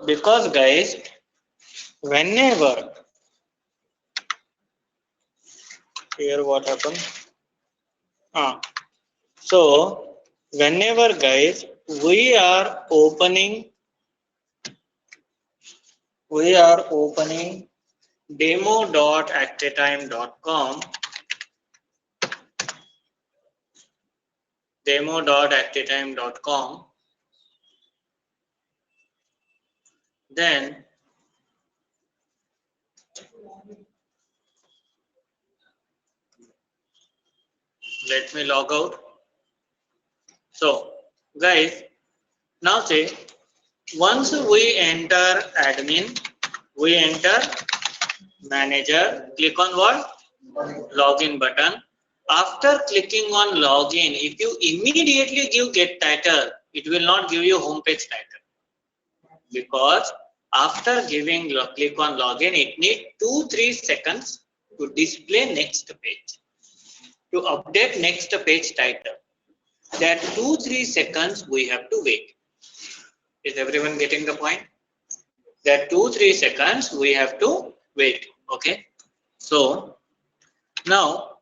because guys, whenever here what happened? So whenever guys we are opening demo.actatime.com then let me log out. So guys, now say once we enter admin, we enter manager, click on what? Login button. After clicking on login, if you immediately give get title, it will not give you homepage title, because after giving click on login, it needs 2-3 seconds to display next page, to update next page title. That 2-3 seconds we have to wait. Is everyone getting the point? That 2-3 seconds we have to wait. Okay. So now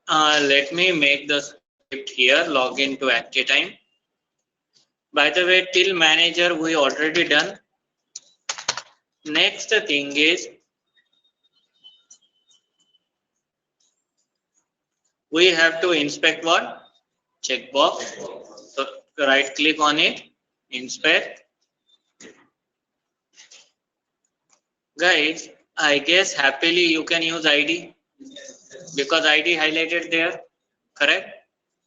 let me make the script here. Log into ActiveTime. By the way, till manager we already done. Next thing is we have to inspect what? Checkbox. So right click on it, inspect. Guys, I guess happily you can use ID because ID highlighted there, correct?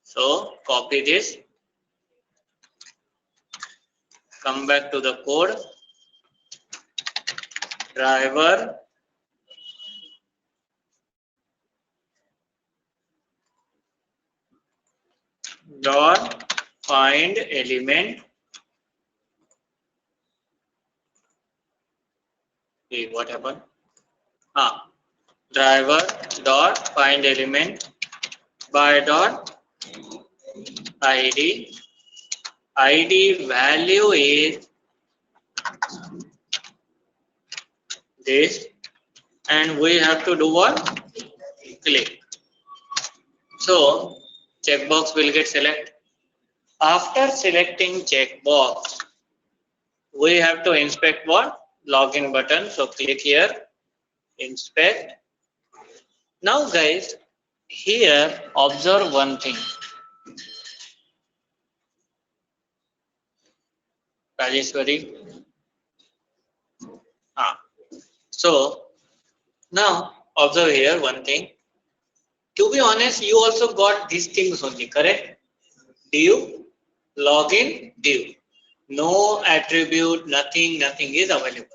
So copy this, come back to the code, driver dot find element. Hey, what happened? Driver dot find element by dot ID. ID value is this, and we have to do what? Click. So checkbox will get selected. After selecting checkbox, we have to inspect what? Login button. So click here, inspect. Now guys, here observe one thing. Rajeshwari. So now observe here one thing. To be honest, you also got these things only, correct? Div, login, div. No attribute, nothing is available.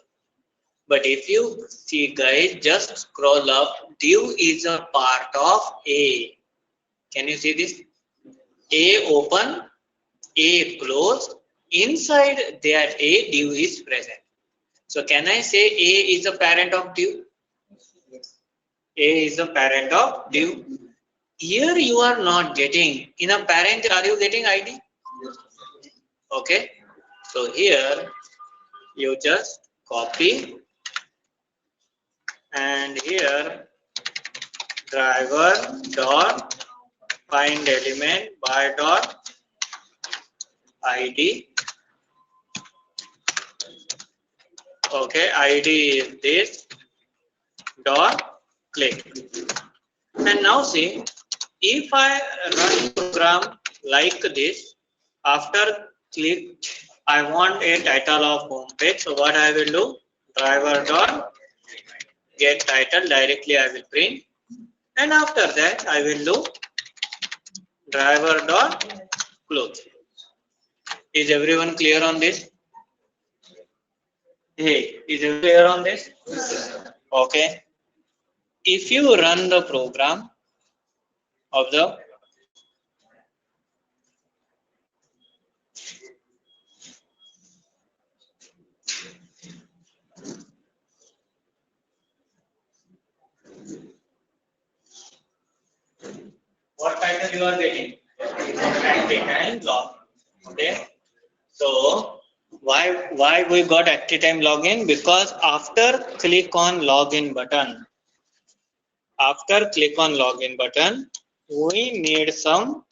But if you see guys, just scroll up, div is a part of A. Can you see this? A open, A close. Inside that A, div is present. So can I say A is a parent of div? A is a parent of div. Here you are not getting, in a parent are you getting ID? Okay. So here you just copy and here driver dot find element by dot ID. Okay, ID is this dot click. And now see, if I run program like this, after click, I want a title of home page. So what I will do? Driver dot get title, directly I will print, and after that I will do driver dot close. Is everyone clear on this? Hey, is everyone clear on this? Okay. If you run the program, observe. What title you are getting? And log. Okay. So Why we got active time login? Because after click on login button, we need some,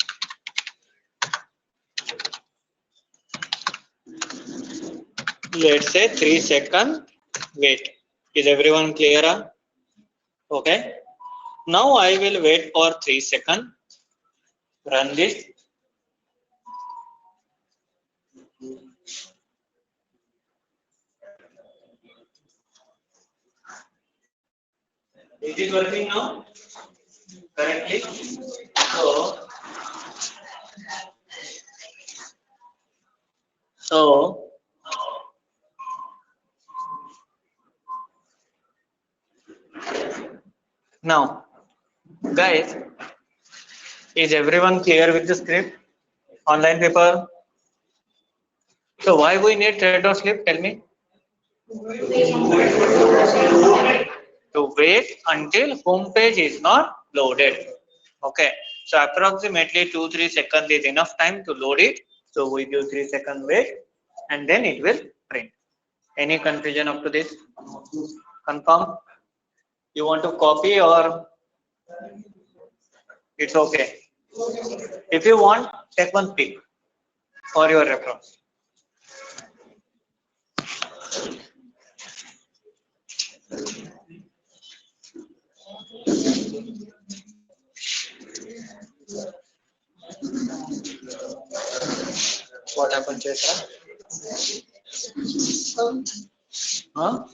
let's say 3-second wait. Is everyone clear? Okay. Now I will wait for 3 seconds. Run this. It is working now correctly. So now, guys, is everyone clear with the script? Online paper. So why we need thread.slip? Tell me. To wait until home page is not loaded. Okay. So approximately 2-3 seconds is enough time to load it. So we give 3-second wait and then it will print. Any confusion up to this? Confirm? You want to copy or it's okay? If you want, take one pic for your reference. What happened, Chaitra? Huh?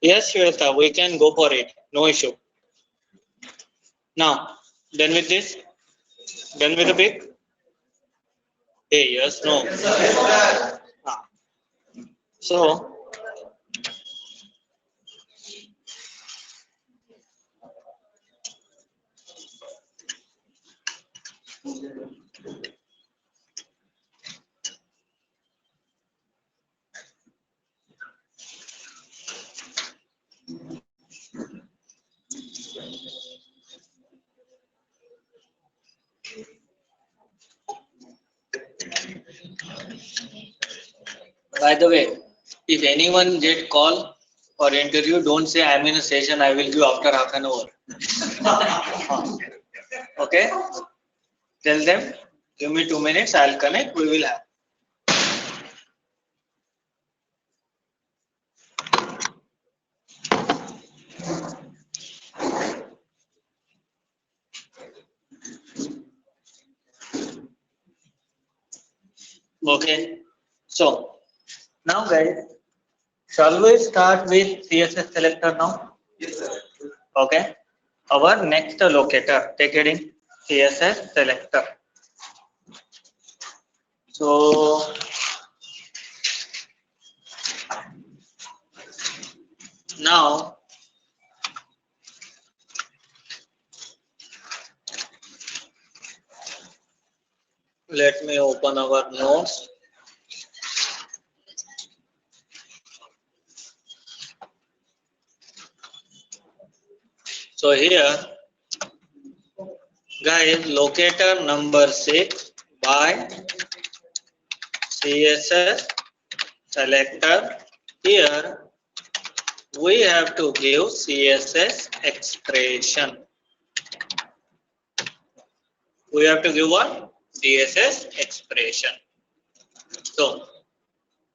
Yes, Shweta, we can go for it. No issue. Now, done with this? Done with the pic? Hey, yes, no. So, by the way, if anyone get call or interview, don't say I'm in a session, I will give after half an hour. Okay? Tell them, give me 2 minutes, I'll connect, we will have. Okay. So, now guys, shall we start with CSS selector now? Yes, sir. Okay. Our next locator, take it in CSS selector. So, now let me open our notes. So here, guys, locator number 6 by CSS selector. Here we have to give CSS expression. We have to give what? CSS expression. So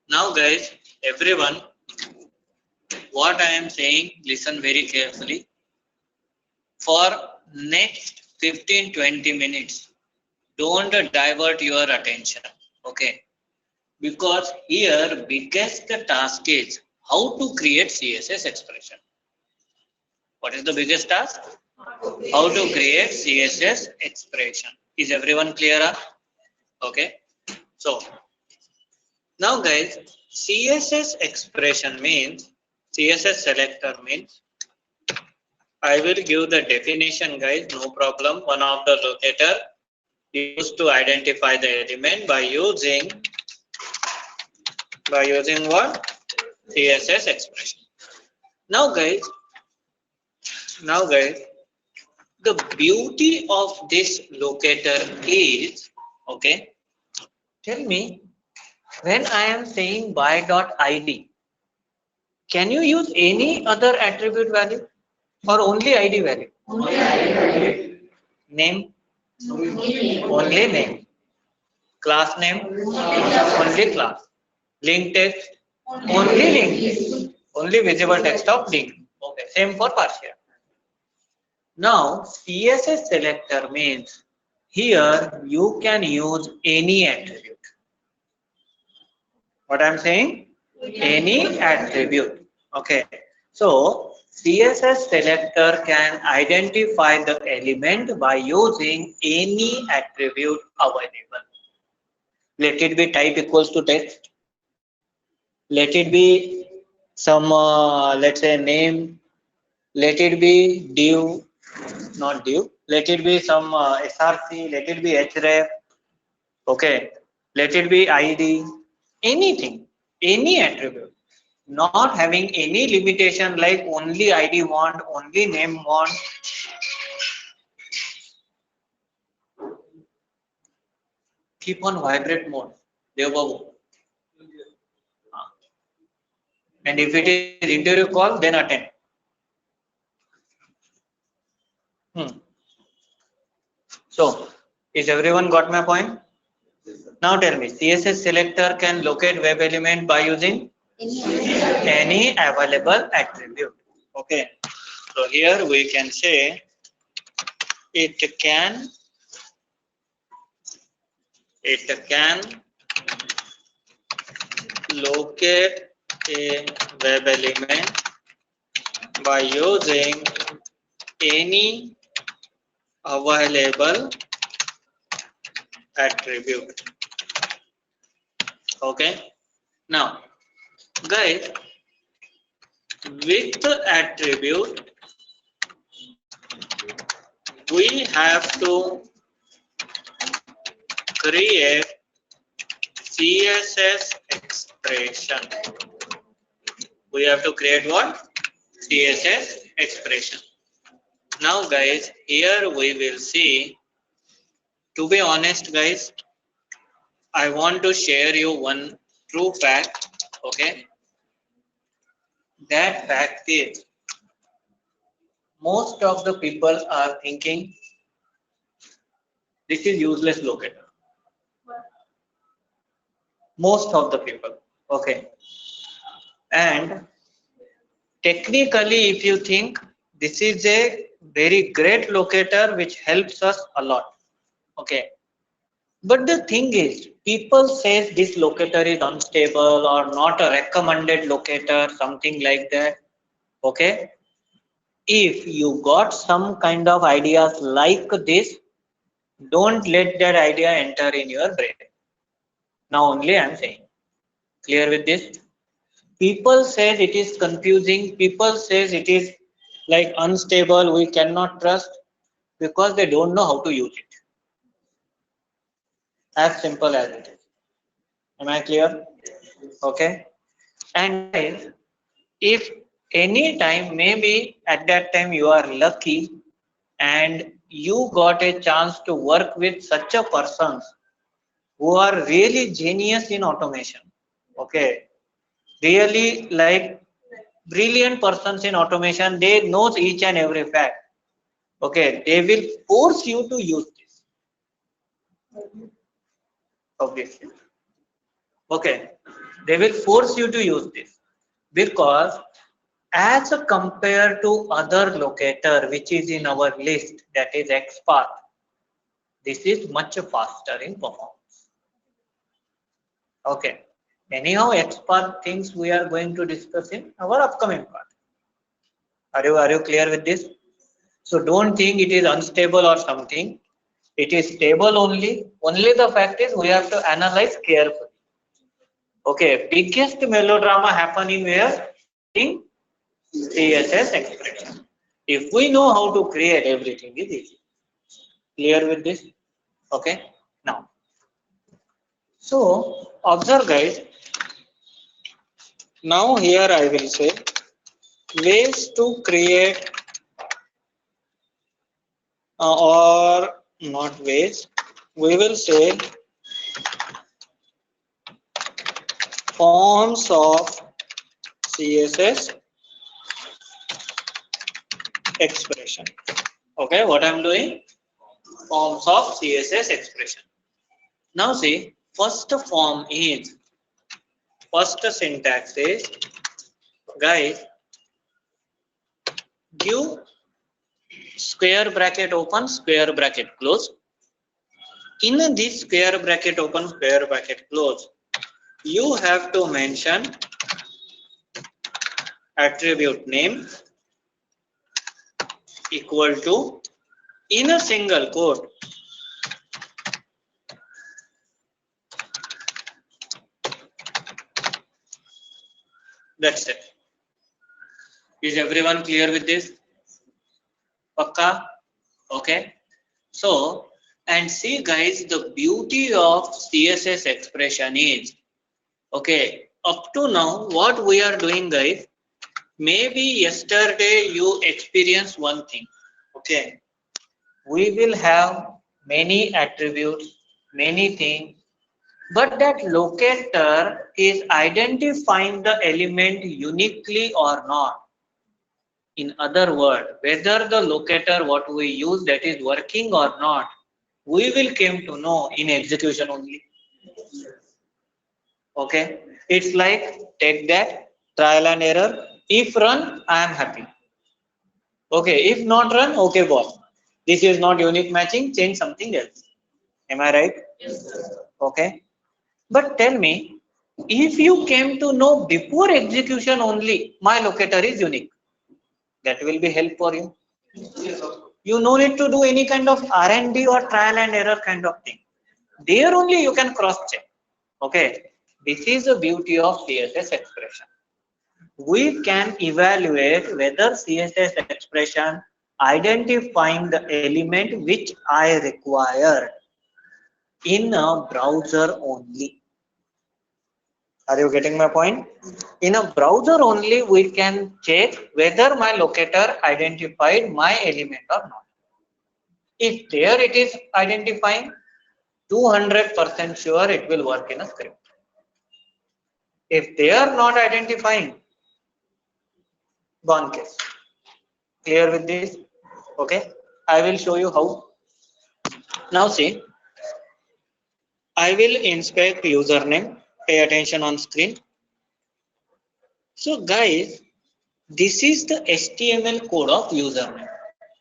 now guys, everyone, what I am saying, listen very carefully. For next 15-20 minutes, don't divert your attention. Okay. Because here biggest task is how to create CSS expression. What is the biggest task? How to create CSS expression. Is everyone clear? Okay. So now guys, CSS expression means CSS selector means, I will give the definition, guys, no problem. One of the locator used to identify the element by using what? CSS expression. Now guys, the beauty of this locator is, okay, tell me, when I am saying by.id, can you use any other attribute value or only ID value? Only ID value. Name? Only name. Class name? Only class. Link text? Only link text. Only visible text of link. Okay. Same for partial. Now CSS selector means here you can use any attribute. What I'm saying? Any attribute. Okay. So CSS selector can identify the element by using any attribute available. Let it be type equals to text. Let it be some let's say name. Let it be div, not div. Let it be some src. Let it be href. Okay. Let it be id. Anything, any attribute. Not having any limitation like only id want, only name want. Keep on vibrate mode. Dev Babu. And if it is interview call, then attend. So, is everyone got my point? Now tell me, CSS selector can locate web element by using any available attribute. Okay. So here we can say it can locate a web element by using any available attribute. Okay. Now, guys, with the attribute, we have to create CSS expression. We have to create what? CSS expression. Now guys, here we will see, to be honest guys, I want to share you one true fact, okay? That fact is, most of the people are thinking this is useless locator. Most of the people, okay? And technically, if you think, this is a very great locator which helps us a lot, okay? But the thing is, people say this locator is unstable or not a recommended locator, something like that, okay? If you got some kind of ideas like this, don't let that idea enter in your brain. Now only I am saying, clear with this? People says it is confusing, people says it is like unstable, we cannot trust, because they don't know how to use it. As simple as it is. Am I clear? Okay. And guys, if any time, maybe at that time you are lucky and you got a chance to work with such a persons who are really genius in automation, okay, really like brilliant persons in automation, they knows each and every fact, okay, they will force you to use this, obviously, okay, they will force you to use this, because as compared to other locator which is in our list, that is XPath, this is much faster in performance. Okay. Anyhow, XPath things we are going to discuss in our upcoming part. Are you clear with this? So don't think it is unstable or something. It is stable only. Only the fact is we have to analyze carefully. Okay. Biggest melodrama happen in where? In CSS expression. If we know how to create, everything is easy. Clear with this? Okay. Now, so observe guys. Now here I will say ways to create or not ways. We will say forms of CSS expression. Okay, what I'm doing? Forms of CSS expression. Now see, first syntax is, guys, give square bracket open, square bracket close. In this square bracket open, square bracket close, you have to mention attribute name equal to, in a single quote, that's it. Is everyone clear with this? Pakka? Okay. So, and see guys, the beauty of CSS expression is, okay, up to now what we are doing guys, maybe yesterday you experienced one thing, okay, we will have many attributes, many things, but that locator is identifying the element uniquely or not. In other words, whether the locator what we use that is working or not, we will came to know in execution only. Okay, it's like take that trial and error. If run, I am happy. Okay, if not run, okay boss, this is not unique matching, change something else. Am I right? Yes, sir. Okay, but tell me, if you came to know before execution only my locator is unique, that will be help for you. Yes, sir. You no need to do any kind of R&D or trial and error kind of thing. There only you can cross check. Okay, this is the beauty of CSS expression. We can evaluate whether CSS expression identifying the element which I require in a browser only. Are you getting my point? In a browser only we can check whether my locator identified my element or not. If there it is identifying, 200% sure it will work in a script. If they are not identifying, gone case. Clear with this? Okay, I will show you how. Now see, I will inspect username. Pay attention on screen. So guys, this is the HTML code of username.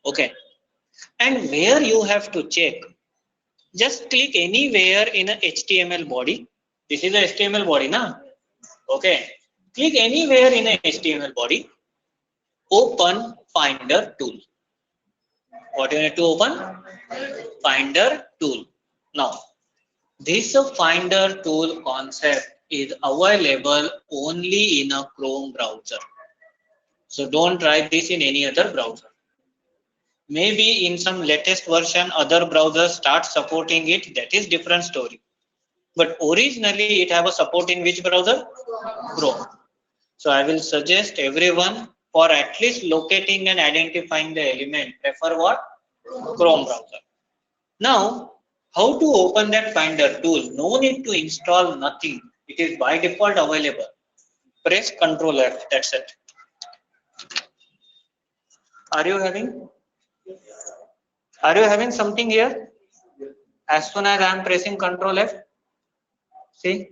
Okay, and where you have to check, just click anywhere in a HTML body. This is a HTML body, na? Okay, click anywhere in a HTML body. Open Finder tool. What you need to open? Finder tool. Now, this Finder tool concept is available only in a Chrome browser. So don't try this in any other browser. Maybe in some latest version, other browsers start supporting it. That is different story. But originally, it have a support in which browser? Chrome. So I will suggest everyone for at least locating and identifying the element, prefer what? Chrome browser. Now, how to open that Finder tool? No need to install nothing. It is by default available. Press Ctrl F. That's it. Are you having? Are you having something here? As soon as I am pressing Ctrl F, see?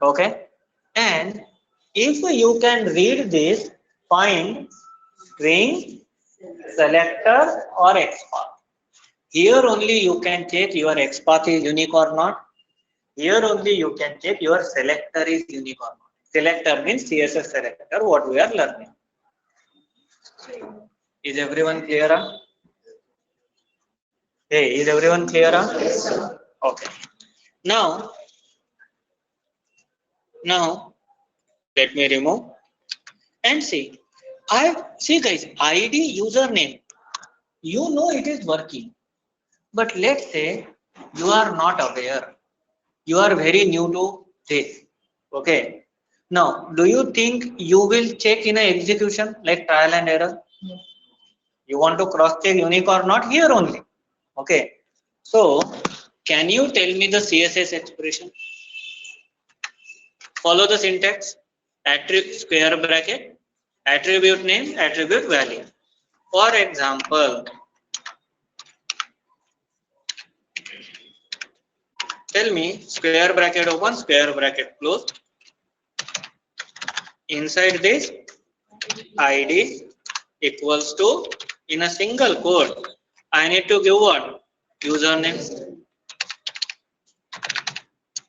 Okay. And if you can read this, find string, selector or XPath. Here only you can check your XPath is unique or not. Here only you can check your selector is unique or not. Selector means CSS selector, what we are learning. Is everyone clear? Hey, is everyone clear? Okay. Now, let me remove. and see. I see guys, ID username, you know it is working, but let's say you are not aware, you are very new to this. Okay, now do you think you will check in a execution like trial and error? You want to cross check unique or not here only. Okay, so can you tell me the CSS expression? Follow the syntax. Attribute square bracket, attribute name, attribute value. For example, tell me square bracket open, square bracket close. Inside this ID equals to, in a single quote, I need to give what? Username.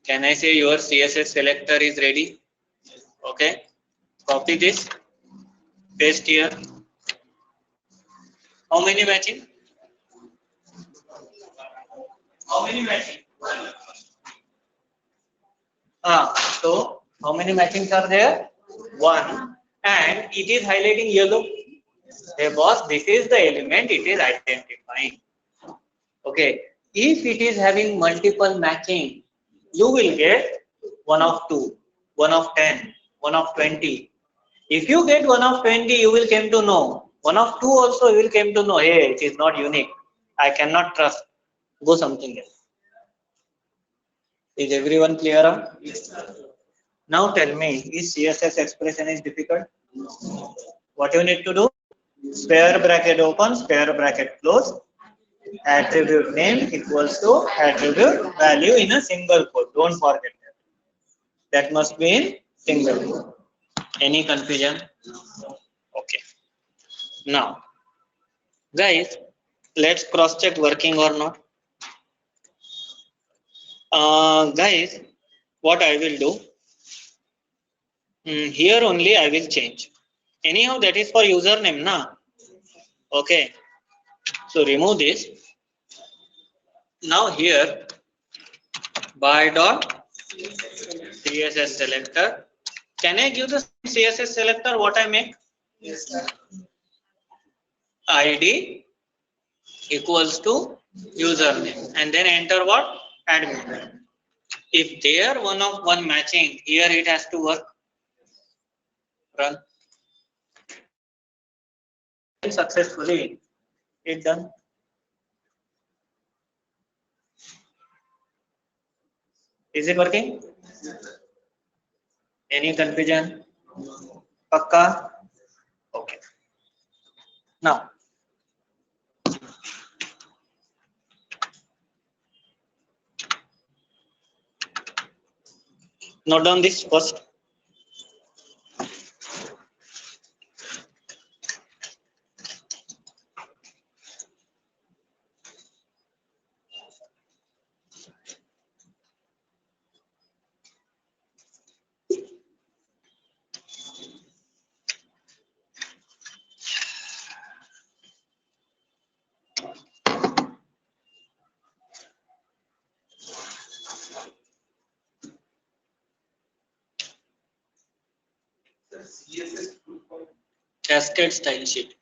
Can I say your CSS selector is ready? Okay, copy this, paste here. How many matching? How many matching? So how many matchings are there? One, and it is highlighting yellow. Hey boss, this is the element it is identifying. Okay, if it is having multiple matching, you will get 1 of 2, 1 of 10, 1 of 20. If you get 1 of 20, you will come to know. 1 of 2 also you will come to know, hey, it is not unique. I cannot trust. Go something else. Is everyone clear? Yes. Now tell me, is CSS expression is difficult? What you need to do? Square bracket open, square bracket close. Attribute name equals to attribute value in a single quote. Don't forget that. That must be in single quote. Any confusion? Okay. Now, guys, let's cross check working or not. Guys, what I will do? Here only I will change. Anyhow, that is for username, na? Okay. So remove this. Now here by dot CSS selector. Can I give the same CSS selector what I make? Yes, sir. ID equals to username and then enter what? Admin. If they are one of one matching, here it has to work. Run. Successfully. It done. Is it working? Any confusion? Pakka? Okay. Now, note down this first. Cascade style sheet.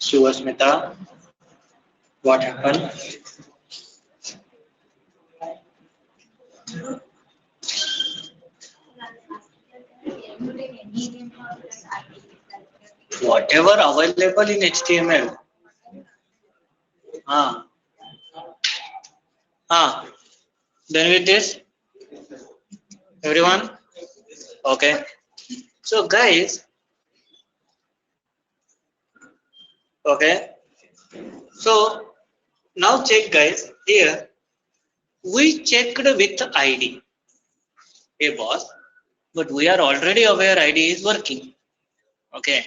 Shivasmita, what happened? Whatever available in HTML. Ah, then with this, everyone? Okay. So guys, okay. So now check guys, here we checked with ID. Hey boss, but we are already aware ID is working. Okay.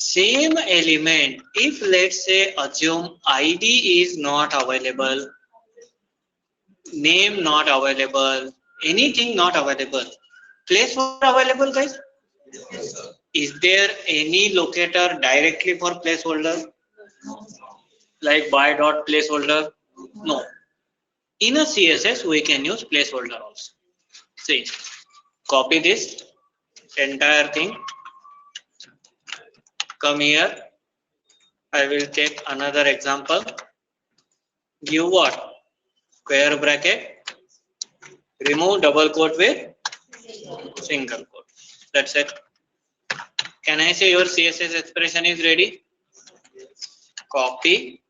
Same element, if let's say assume ID is not available, name not available, anything not available, placeholder available guys? Is there any locator directly for placeholder like by dot placeholder? No. In a CSS we can use placeholder also. See, copy this entire thing, come here, I will take another example, give what? Square bracket, remove double quote with single quote. That's it. Can I say your CSS expression is ready? Copy,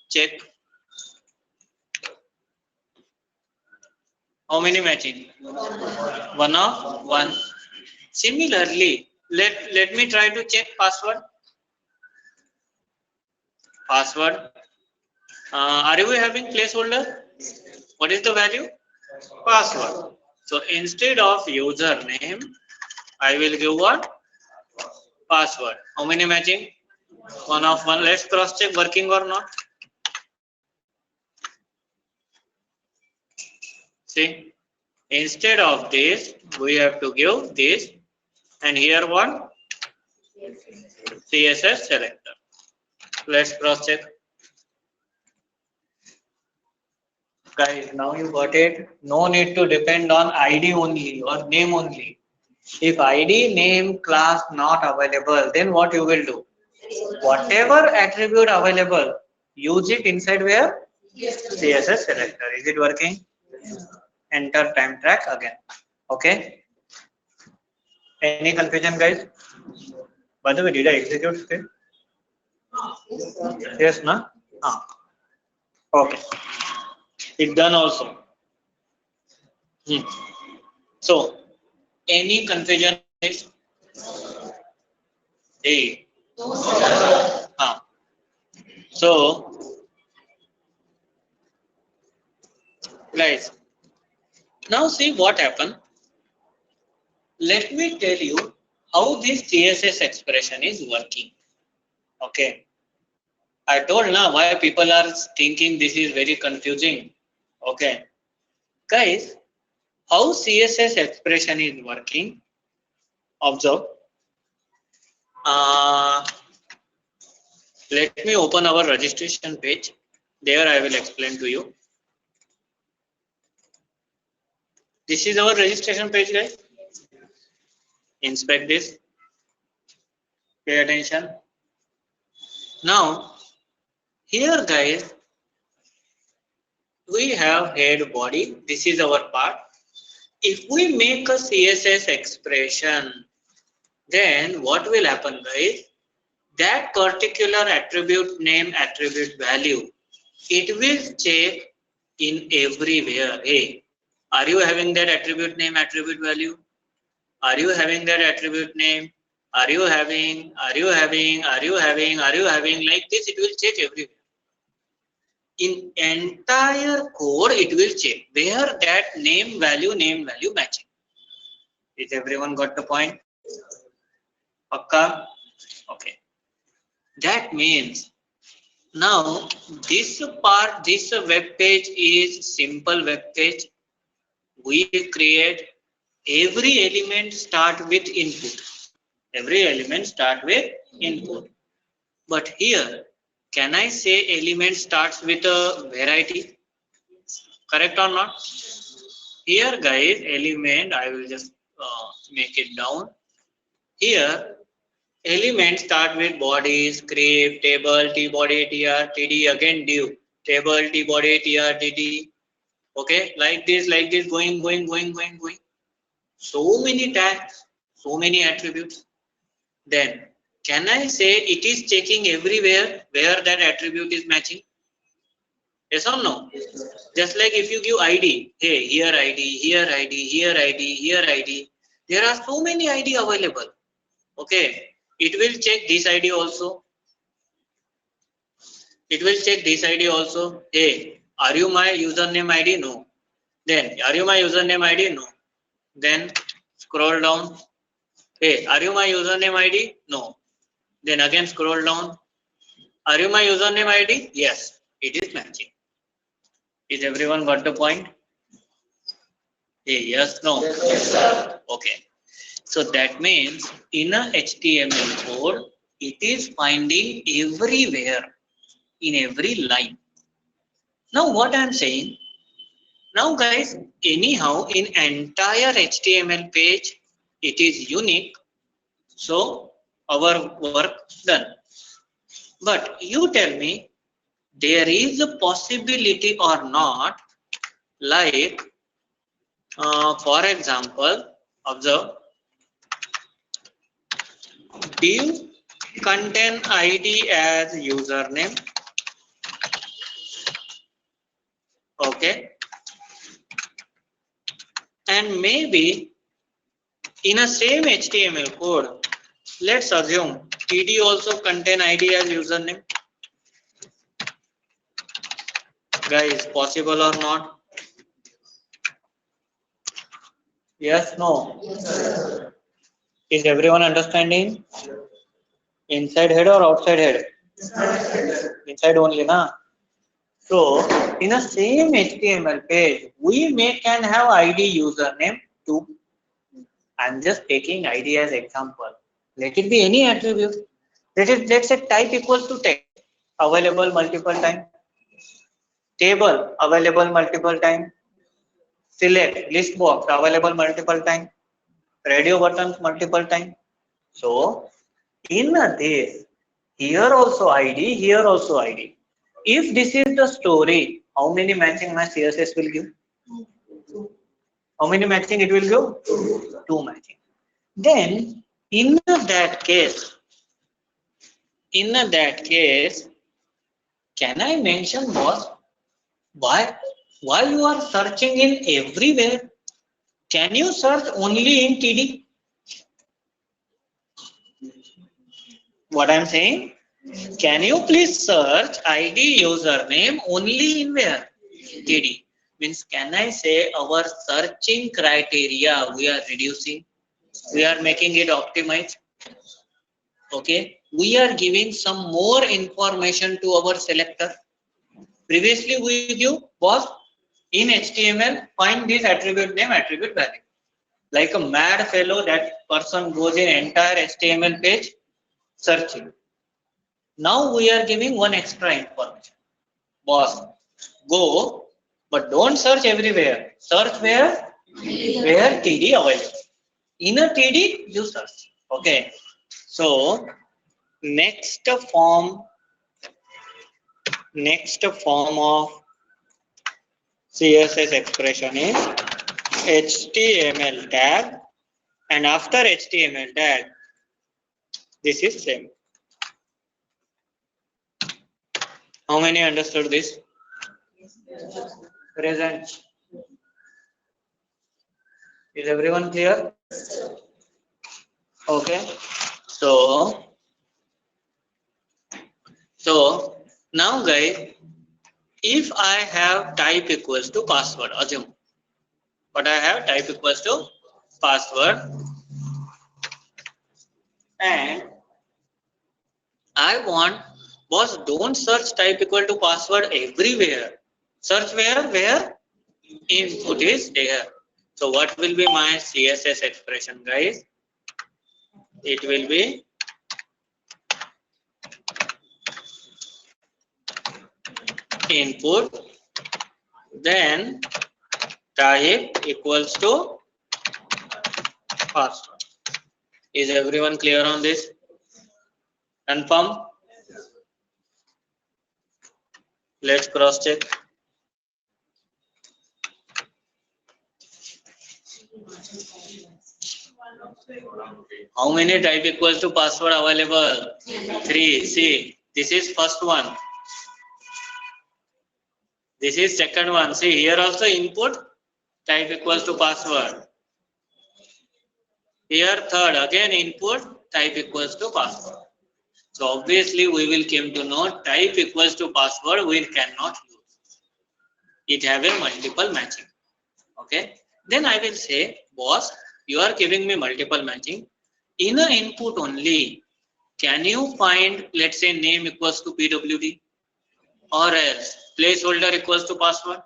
check. How many matching? One of one. Similarly, let me try to check password. Password. Are you having placeholder? What is the value? Password. So instead of username, I will give what? Password. How many matching? One of one. Let's cross check working or not. See, instead of this, we have to give this, and here what? CSS selector. Let's cross check. Guys, now you got it. No need to depend on ID only or name only. If ID, name, class not available, then what you will do? Whatever attribute available, use it inside where? CSS selector. Is it working? Enter time track again. Okay. Any confusion, guys? By the way, did I execute still? Yes, na? Okay. It done also. So, any confusion is A. So, guys, now see what happened. Let me tell you how this CSS expression is working. Okay. I told now why people are thinking this is very confusing. Okay. Guys, how CSS expression is working? Observe. Let me open our registration page. There I will explain to you. This is our registration page, guys. Inspect this. Pay attention. Now, here guys, we have head body. This is our part. If we make a CSS expression, then what will happen guys? That particular attribute name, attribute value, it will check in everywhere. Hey, are you having that attribute name, attribute value? Are you having that attribute name? Are you having, are you having, are you having, are you having, like this it will check everywhere. In entire code it will check where that name value matching. Is everyone got the point? Pakka? Okay. That means now this part, this web page is simple web page. We create every element start with input. Every element start with input. But here, can I say element starts with a variety? Correct or not? Here guys, element, I will just make it down. Here, element start with body, script, table, tbody, tr, td, again div, table, tbody, tr, td. Okay, like this, going. So many tags, so many attributes. Then, can I say it is checking everywhere where that attribute is matching? Yes or no? Just like if you give ID, hey, here ID, here ID, here ID, here ID. There are so many ID available. Okay, it will check this ID also. It will check this ID also. Hey, are you my username ID? No. Then, are you my username ID? No. Then, scroll down. Hey, are you my username ID? No. Then again scroll down. Are you my username ID? Yes, it is matching. Is everyone got the point? Hey, yes, no? Yes, sir. Okay. So that means in a HTML code, it is finding everywhere, in every line. Now what I am saying, now guys, anyhow in entire HTML page, it is unique. So our work done. But you tell me, there is a possibility or not, like for example, observe, div contain ID as username. Okay, and maybe in a same HTML code, let's assume td also contain ID as username. Guys, possible or not? Yes, no? Yes. Is everyone understanding? Inside head or outside head? Inside only, na? So, in a same HTML page, we can have ID username too. I'm just taking ID as example. Let it be any attribute. Let's say type equals to text, available multiple time. Table, available multiple time. Select, list box, available multiple time. Radio buttons, multiple time. So, in this, here also ID, here also ID. If this is the story, how many matching my CSS will give? How many matching it will give? 2 matching. Then, in that case, can I mention what? Why you are searching in everywhere? Can you search only in TD? What I'm saying? Can you please search ID username only in where? TD. Means can I say our searching criteria we are reducing? We are making it optimized. Okay. We are giving some more information to our selector. Previously we give was in HTML find this attribute name, attribute value. Like a mad fellow, that person goes in entire HTML page searching. Now we are giving one extra information. Boss, go, but don't search everywhere. Search where? Where TD available. In a TD, you search. Okay. So next form of CSS expression is HTML tag, and after HTML tag, this is same. How many understood this? Present. Is everyone clear? Okay. So now guys, if I have type equals to password, assume what I have type equals to password, and I want, boss, don't search type equal to password everywhere. Search where input is there. So what will be my CSS expression, guys? It will be input, then type equals to password. Is everyone clear on this? Confirm? Let's cross check. How many type equals to password available? 3. See, this is first one. This is second one. See, here also input type equals to password. Here third, again input type equals to password. So obviously we will come to know type equals to password we cannot use. It have a multiple matching. Okay. Then I will say, boss, you are giving me multiple matching. In a input only, can you find, let's say, name equals to PWD, or else placeholder equals to password?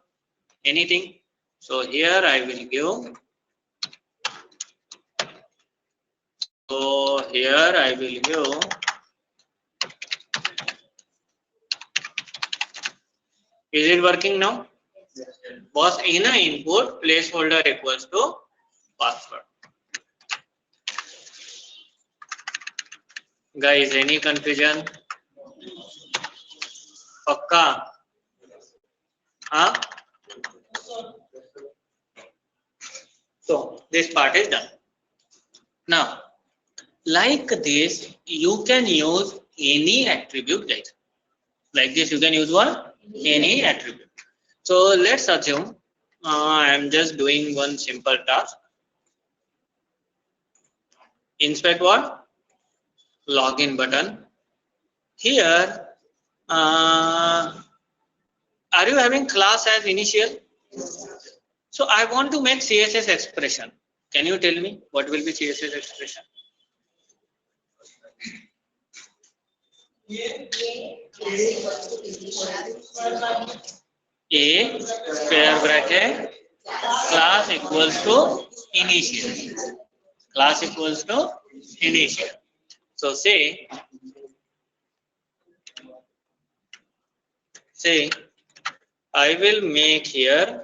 Anything? So here I will give. So here I will give. Is it working now? Boss, in a input, placeholder equals to password. Guys, any confusion? Pakka? Huh? So this part is done. Now, like this, you can use any attribute, guys. Like this, you can use what? Any attribute. So let's assume I am just doing one simple task. Inspect what? Login button. Here, are you having class as initial? So I want to make CSS expression. Can you tell me what will be CSS expression? A square bracket class equals to initial. Class equals to initial. So say I will make here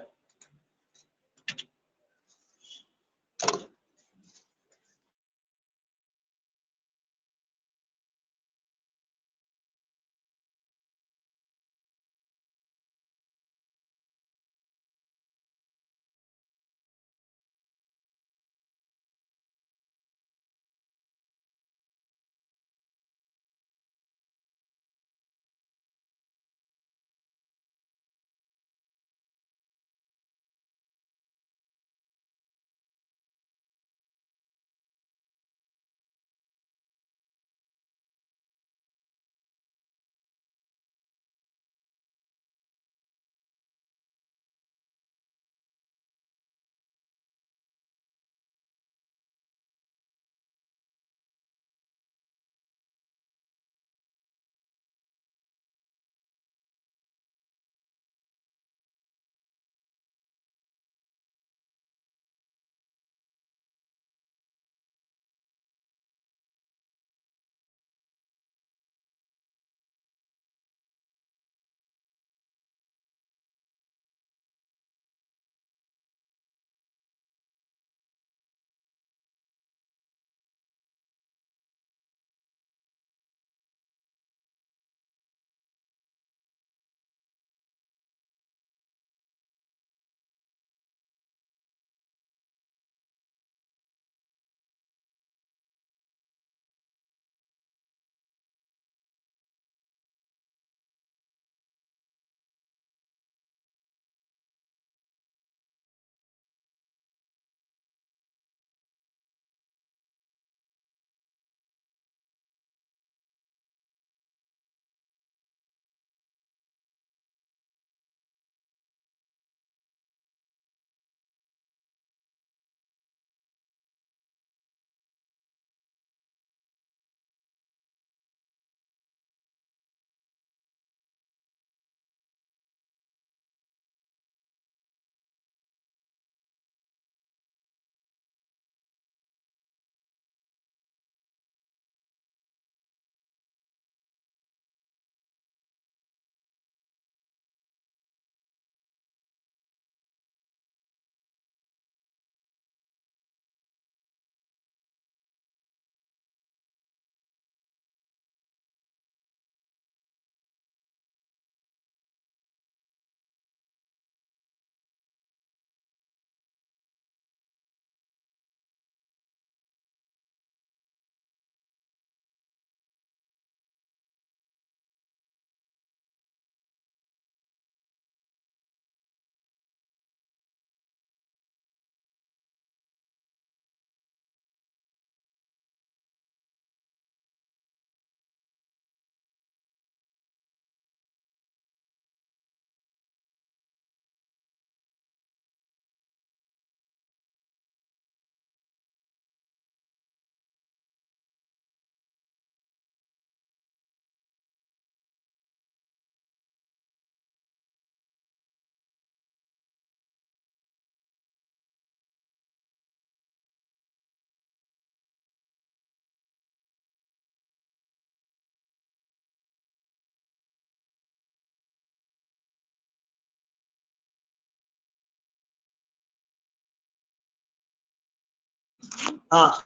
Ah,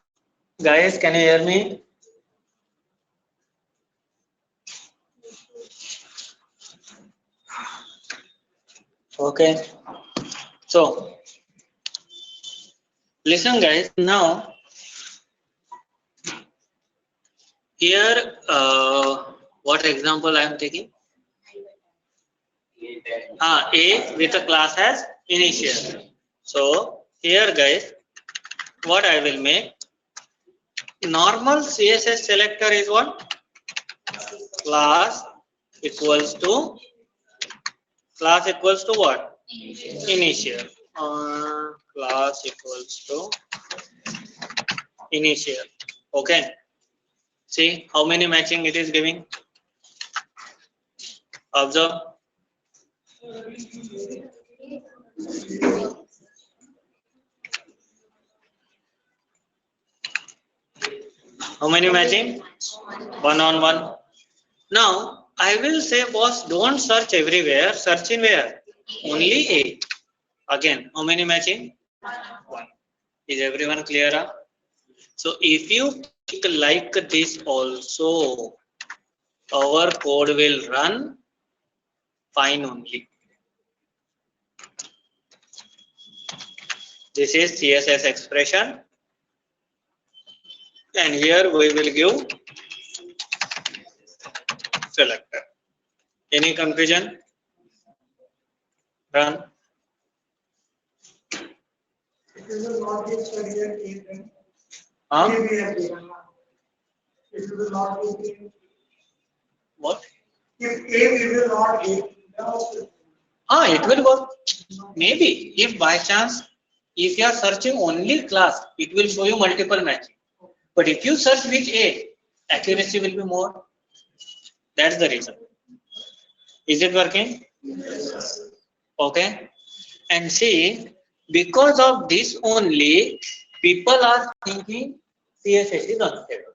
guys, can you hear me? Okay. So, listen, guys. Now, here, what example I am taking? A with a class as initial. So, here, guys, what I will make? Normal CSS selector is what? Class equals to what? Initial. Class equals to initial. Okay. See how many matching it is giving. Observe. How many matching? One on one. Now I will say, boss, don't search everywhere. Search in where? Only A. Again, how many matching? One. Is everyone clear? Huh? So if you click like this also, our code will run fine only. This is CSS expression, and here we will give selector. Any confusion? Run. It will not give career even. Huh? It will not give. What? If A we will not give. It will work. Maybe if by chance, if you are searching only class, it will show you multiple matching. But if you search with A, accuracy will be more. That's the reason. Is it working? Okay. And see, because of this only, people are thinking CSS is unstable.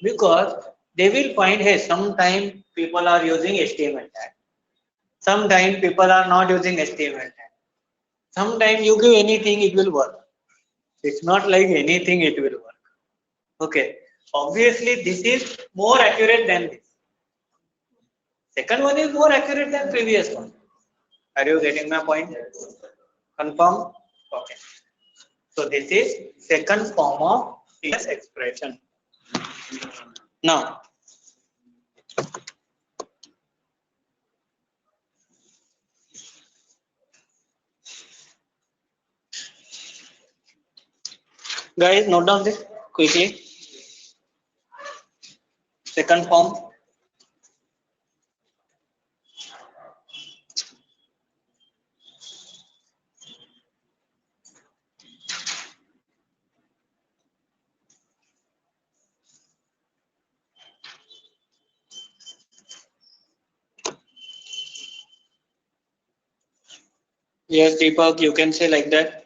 Because they will find, hey, sometime people are using HTML tag. Sometimes people are not using HTML tag. Sometimes you give anything, it will work. It's not like anything, it will work. Okay. Obviously, this is more accurate than this. Second one is more accurate than previous one. Are you getting my point? Confirm? Okay. So this is second form of CS expression. Now, guys, note down this quickly. Second form. Yes, Deepak, you can say like that.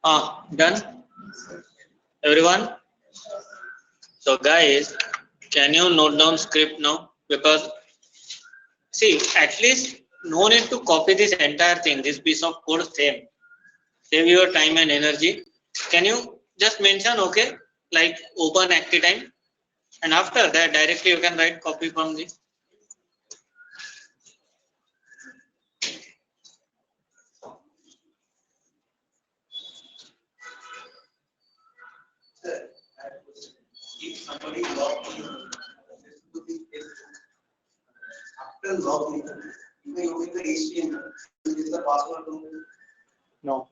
Done, everyone. So guys, can you note down script now? Because see, at least no need to copy this entire thing, this piece of code same. Save your time and energy. Can you just mention, okay, like open active time, and after that directly you can write copy from this. Sir, if somebody logged in, after login, you may open the HTML, which is the password to No.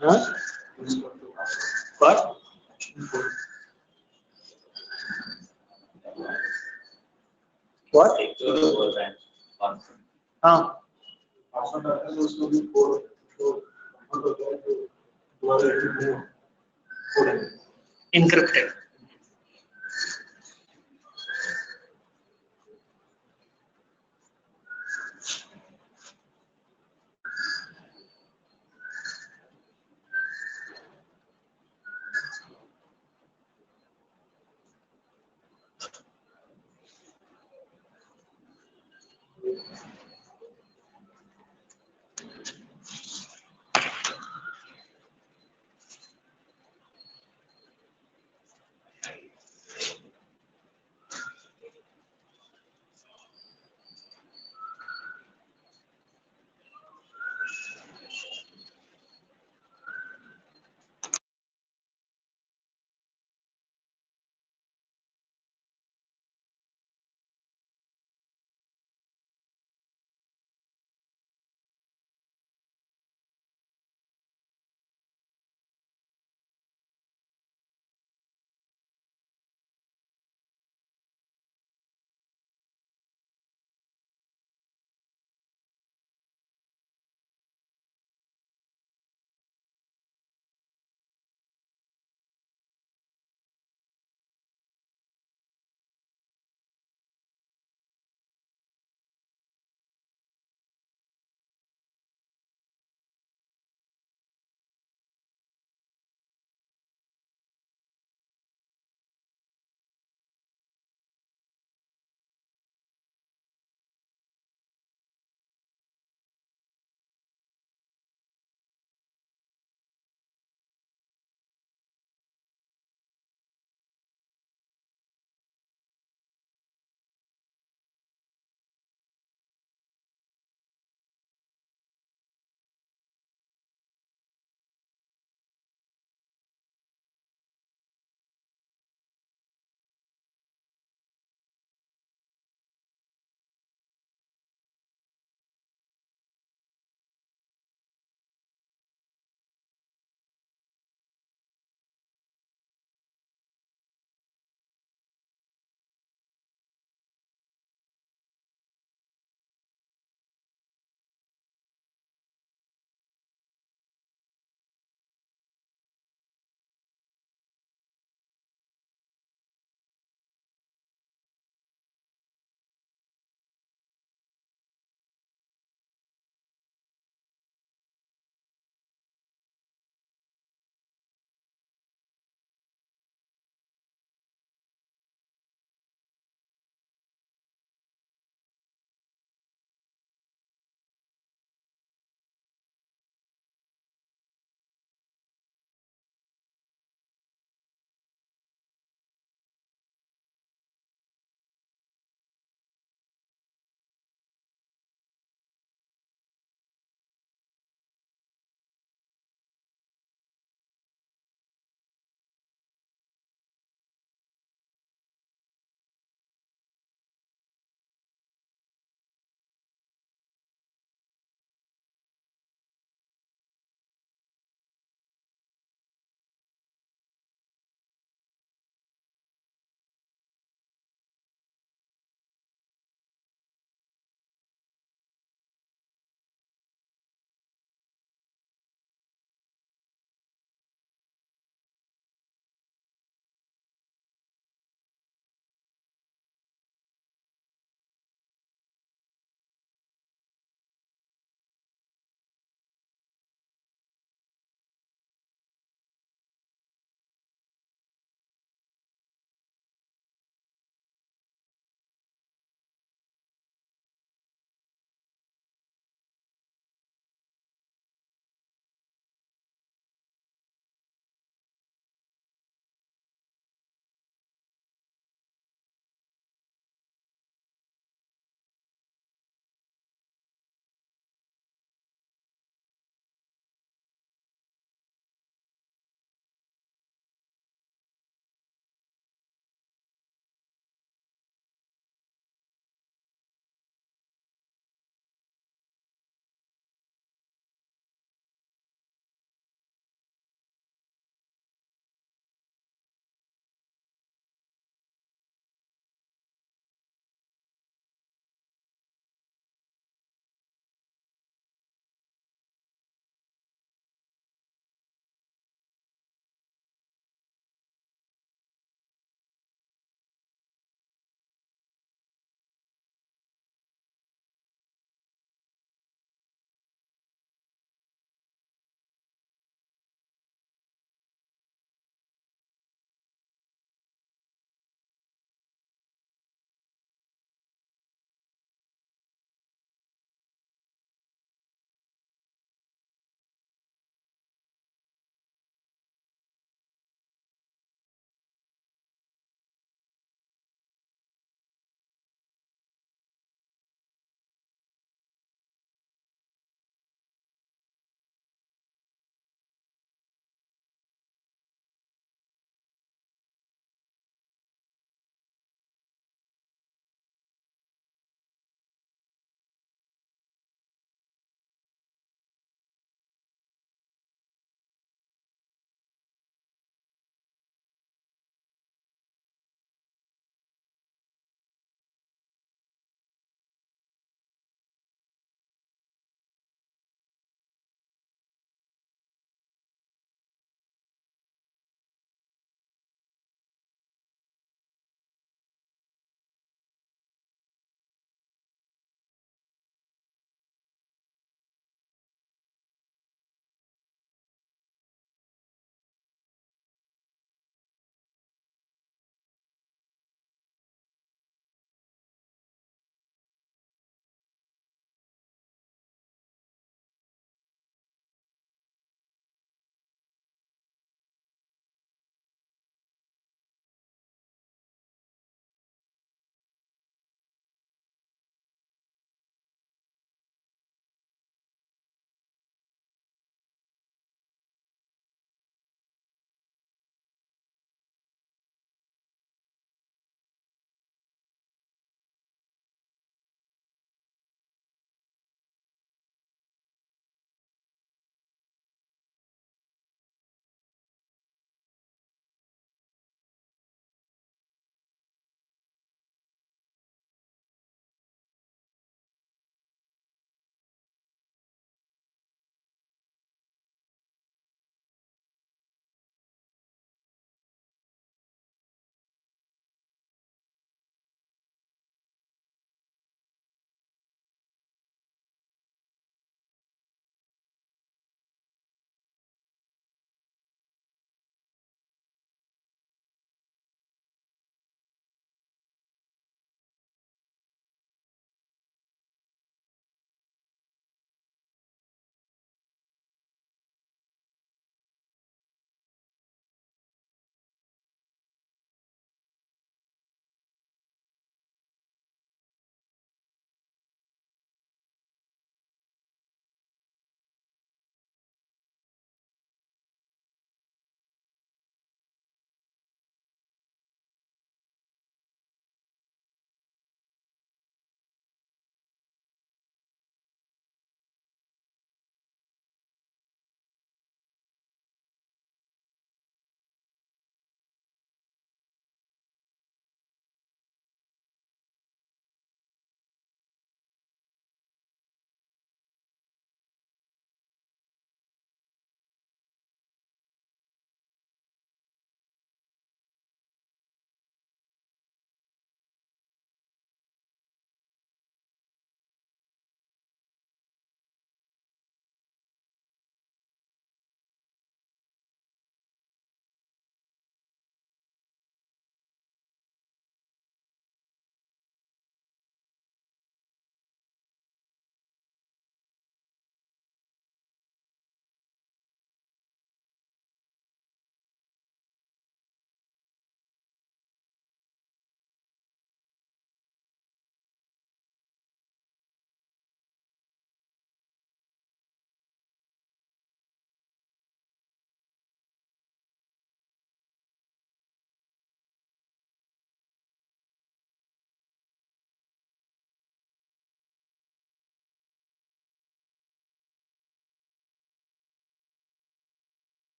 Huh? What? What? password is to be code. Encrypted.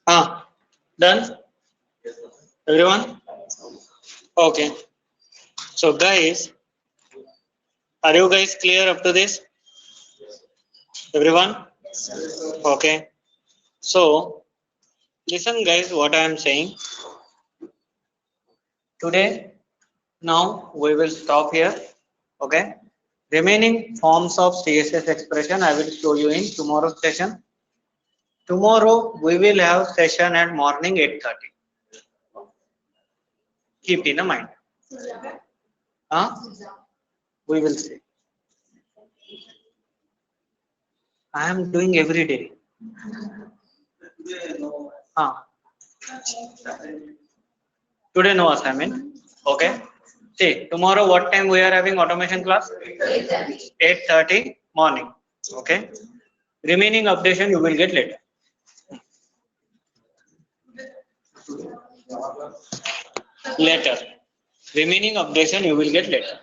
Done? Everyone? Okay. So guys, are you guys clear up to this? Everyone? Okay. So listen guys what I am saying. Today, now we will stop here. Okay. Remaining forms of CSS expression I will show you in tomorrow's session. Tomorrow we will have session at morning 8:30. Keep it in mind. We will see. I am doing every day. Today no assignment. Okay. See, tomorrow what time we are having automation class? 8:30 morning. Okay. Remaining updation you will get later. Remaining updation you will get later.